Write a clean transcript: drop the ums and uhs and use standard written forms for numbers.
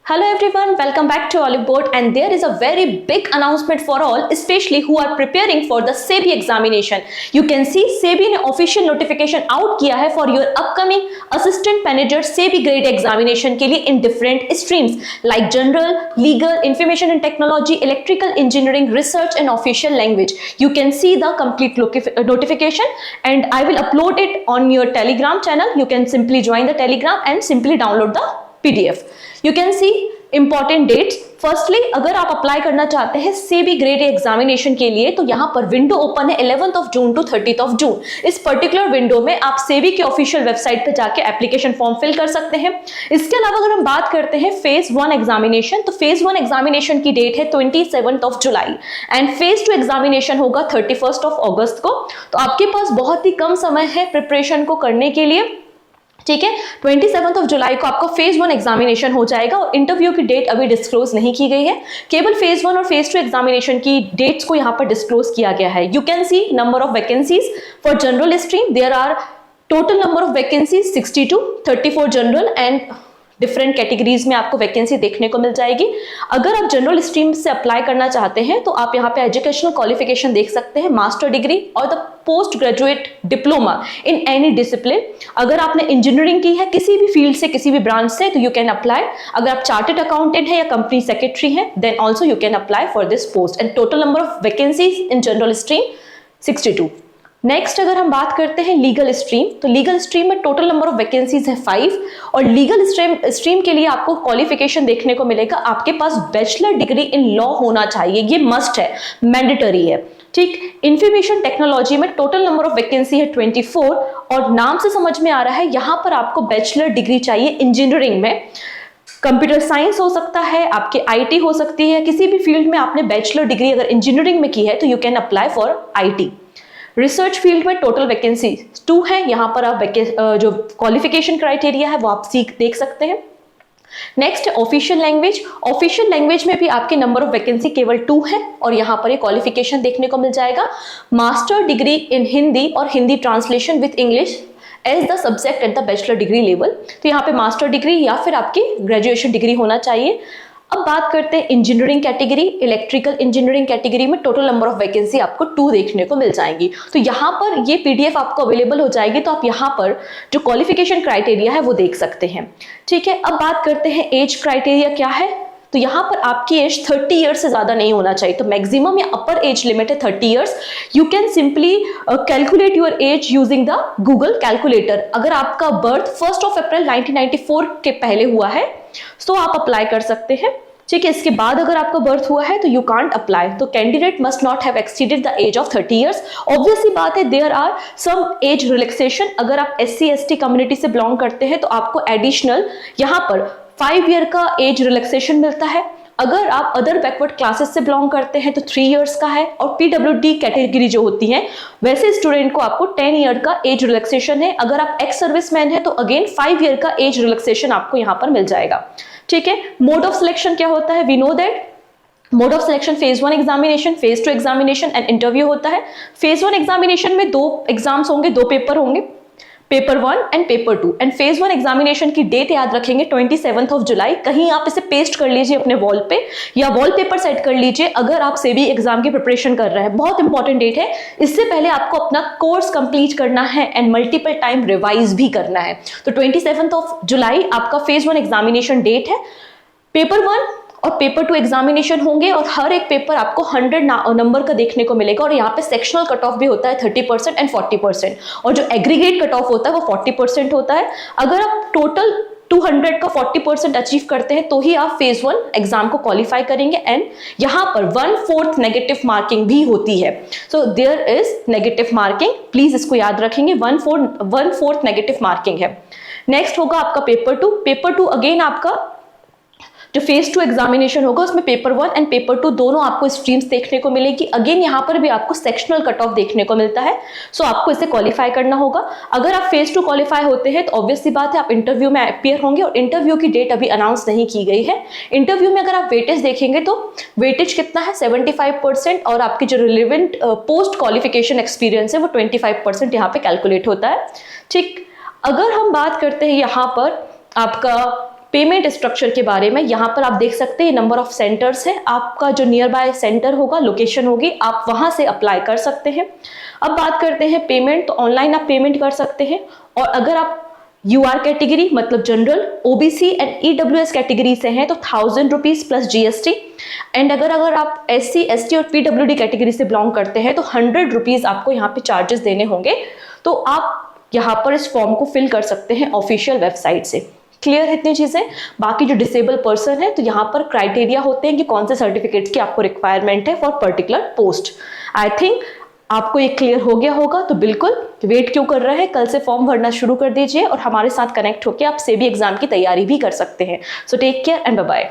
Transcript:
Hello everyone, welcome back to Olive Board, and there is a very big announcement for all, especially who are preparing for the SEBI examination. You can see SEBI ने official notification out किया है for your upcoming assistant manager SEBI grade examination के लिए in different streams like general, legal, information and technology, electrical engineering, research and official language. You can see the complete notification and I will upload it on your Telegram channel. You can simply join the Telegram and simply download the PDF. You can see important dates. Firstly अगर आप apply करना चाहते हैं SEBI grade examination के लिए तो यहाँ पर विंडो ओपन है 11 जून टू 30 जून। इस पर्टिकुलर विंडो में आप सेबी के ऑफिशियल वेबसाइट पर जाके एप्लीकेशन फॉर्म फिल कर सकते हैं। इसके अलावा अगर हम बात करते हैं फेज 1 एग्जामिनेशन, तो फेज 1 एग्जामिनेशन की डेट है 27 जुलाई एंड फेज 2 एग्जामिनेशन होगा 31 अगस्त को। तो आपके पास बहुत ही कम समय है प्रिपरेशन को करने के लिए, ठीक है। 27 जुलाई को आपका फेज 1 एग्जामिनेशन हो जाएगा और इंटरव्यू की डेट अभी डिस्क्लोज नहीं की गई है, केवल फेज 1 और फेज 2 एग्जामिनेशन की डेट्स को यहाँ पर डिस्क्लोज किया गया है। You can see number of vacancies for general stream, there are total number of vacancies 62, 34 general and different categories में आपको वैकेंसी देखने को मिल जाएगी। अगर आप जनरल स्ट्रीम से अप्लाई करना चाहते हैं तो आप यहाँ पे एजुकेशनल क्वालिफिकेशन देख सकते हैं, मास्टर डिग्री और the post graduate diploma in any discipline. अगर आपने इंजीनियरिंग की है किसी भी फील्ड से, किसी भी ब्रांच से, तो यू कैन अप्लाई। अगर आप चार्टेड अकाउंटेंट है या कंपनी सेक्रेटरी है then also you can apply for this post and total number of vacancies in general stream 62। Next अगर हम बात करते हैं लीगल स्ट्रीम, तो लीगल स्ट्रीम में टोटल नंबर ऑफ वैकेंसीज है 5 और लीगल स्ट्रीम के लिए आपको क्वालिफिकेशन देखने को मिलेगा। आपके पास बैचलर डिग्री इन लॉ होना चाहिए, ये मस्ट है, मैंडेटरी है, ठीक। इंफॉर्मेशन टेक्नोलॉजी में टोटल नंबर ऑफ वैकेंसी है 24 और नाम से समझ में आ रहा है यहाँ पर आपको बैचलर डिग्री चाहिए इंजीनियरिंग में। कंप्यूटर साइंस हो सकता है, आपके आईटी हो सकती है, किसी भी फील्ड में आपने बैचलर डिग्री अगर इंजीनियरिंग में की है तो you can apply for IT. Research field में टोटल वैकेंसी 2 है, यहाँ पर आप जो क्वालिफिकेशन क्राइटेरिया है वो आप देख सकते हैं। Next official language, official language में भी आपके नंबर ऑफ वैकेंसी केवल 2 है और यहाँ पर ये क्वालिफिकेशन देखने को मिल जाएगा। मास्टर डिग्री इन हिंदी और Hindi translation with English as the subject at the bachelor degree level, तो यहाँ पे मास्टर डिग्री या फिर आपकी ग्रेजुएशन डिग्री होना चाहिए। अब बात करते हैं engineering category, electrical engineering category में टोटल नंबर ऑफ वैकेंसी आपको 2 देखने को मिल जाएंगी। तो यहाँ पर ये पीडीएफ आपको अवेलेबल हो जाएगी, तो आप यहाँ पर जो क्वालिफिकेशन क्राइटेरिया है वो देख सकते हैं, ठीक है। अब बात करते हैं एज क्राइटेरिया क्या है, तो यहाँ पर आपकी एज 30 ईयर्स से ज्यादा नहीं होना चाहिए, तो मैक्सिमम या अपर एज लिमिट है 30 years. You can simply calculate your age using the Google calculator. अगर आपका बर्थ 1 अप्रैल 1994 के पहले हुआ है तो आप अप्लाई कर सकते हैं, ठीक है। इसके बाद अगर आपका बर्थ हुआ है तो यू कांट अप्लाई। तो candidate must not have exceeded the age of 30 years. Obviously बात है there are some age relaxation. अगर आप SC/ST कम्युनिटी से बिलोंग करते हैं तो आपको एडिशनल यहाँ पर 5 ईयर का एज रिलैक्सेशन मिलता है। अगर आप अदर बैकवर्ड क्लासेस से बिलोंग करते हैं तो 3 इयर्स का है और PWD कैटेगरी जो होती है वैसे स्टूडेंट को आपको 10 ईयर का एज रिलैक्सेशन है। अगर आप एक्स सर्विसमैन है तो अगेन 5 ईयर का एज रिलैक्सेशन आपको यहाँ पर मिल जाएगा, ठीक है। मोड ऑफ सिलेक्शन क्या होता है, we know that mode of selection phase 1 examination, phase 2 examination and interview होता है। फेज 1 एग्जामिनेशन में 2 एग्जाम्स होंगे, 2 पेपर होंगे, paper 1 and paper 2 and phase 1 examination की डेट याद रखेंगे 27 जुलाई। कहीं आप इसे पेस्ट कर लीजिए अपने वॉल पे या वॉलपेपर सेट कर लीजिए अगर आप सेबी एग्जाम की प्रिपरेशन कर रहे हैं, बहुत इंपॉर्टेंट डेट है। इससे पहले आपको अपना कोर्स कंप्लीट करना है एंड मल्टीपल टाइम रिवाइज भी करना है। तो 27 जुलाई आपका फेज 1 एग्जामिनेशन डेट है। पेपर 1 और पेपर 2 एग्जामिनेशन होंगे और हर एक पेपर आपको 100 नंबर का देखने को मिलेगा और यहाँ पे सेक्शनल कट ऑफ भी होता है 30% एंड 40% और जो एग्रीगेट कट ऑफ होता है वो 40% होता है। अगर आप टोटल 200 का 40% अचीव करते हैं तो ही आप फेज 1 एग्जाम को क्वालिफाई करेंगे एंड यहाँ पर 1/4 नेगेटिव मार्किंग भी होती है। So there is negative marking, please इसको याद रखेंगे, 1/4 नेगेटिव मार्किंग है। नेक्स्ट होगा आपका पेपर 2। पेपर 2 अगेन आपका जो फेज 2 एग्जामिनेशन होगा उसमें पेपर 1 एंड पेपर 2 दोनों आपको स्ट्रीम्स देखने को मिलेगी। अगेन यहाँ पर भी आपको सेक्शनल कट ऑफ देखने को मिलता है, सो आपको इसे क्वालिफाई करना होगा। अगर आप फेज 2 क्वालिफाई होते हैं तो ऑब्वियसली बात है आप इंटरव्यू में अपीयर होंगे और इंटरव्यू की डेट अभी अनाउंस नहीं की गई है। इंटरव्यू में अगर आप वेटेज देखेंगे तो वेटेज कितना है 75% और आपकी जो रिलेवेंट पोस्ट क्वालिफिकेशन एक्सपीरियंस है वो 25% यहाँ पे कैलकुलेट होता है, ठीक। अगर हम बात करते हैं यहाँ पर आपका पेमेंट स्ट्रक्चर के बारे में, यहाँ पर आप देख सकते हैं नंबर ऑफ सेंटर्स है, आपका जो नियर बाय सेंटर होगा, लोकेशन होगी, आप वहां से अप्लाई कर सकते हैं। अब बात करते हैं पेमेंट, तो ऑनलाइन आप पेमेंट कर सकते हैं। और अगर आप UR कैटेगरी मतलब general, OBC and EWS category से हैं तो 1000 रुपीज प्लस GST। एंड अगर आप SC, ST और PWD कैटेगरी से बिलोंग करते हैं तो 100 रुपीज आपको यहाँ पे चार्जेस देने होंगे। तो आप यहाँ पर इस फॉर्म को फिल कर सकते हैं ऑफिशियल वेबसाइट से। क्लियर है इतनी चीजें। बाकी जो डिसेबल पर्सन है तो यहाँ पर क्राइटेरिया होते हैं कि कौन से सर्टिफिकेट्स की आपको रिक्वायरमेंट है for particular post. I think आपको ये क्लियर हो गया होगा, तो बिल्कुल वेट क्यों कर रहे हैं, कल से फॉर्म भरना शुरू कर दीजिए और हमारे साथ कनेक्ट होकर आप सेबी एग्जाम की तैयारी भी कर सकते हैं। So take care and bye bye.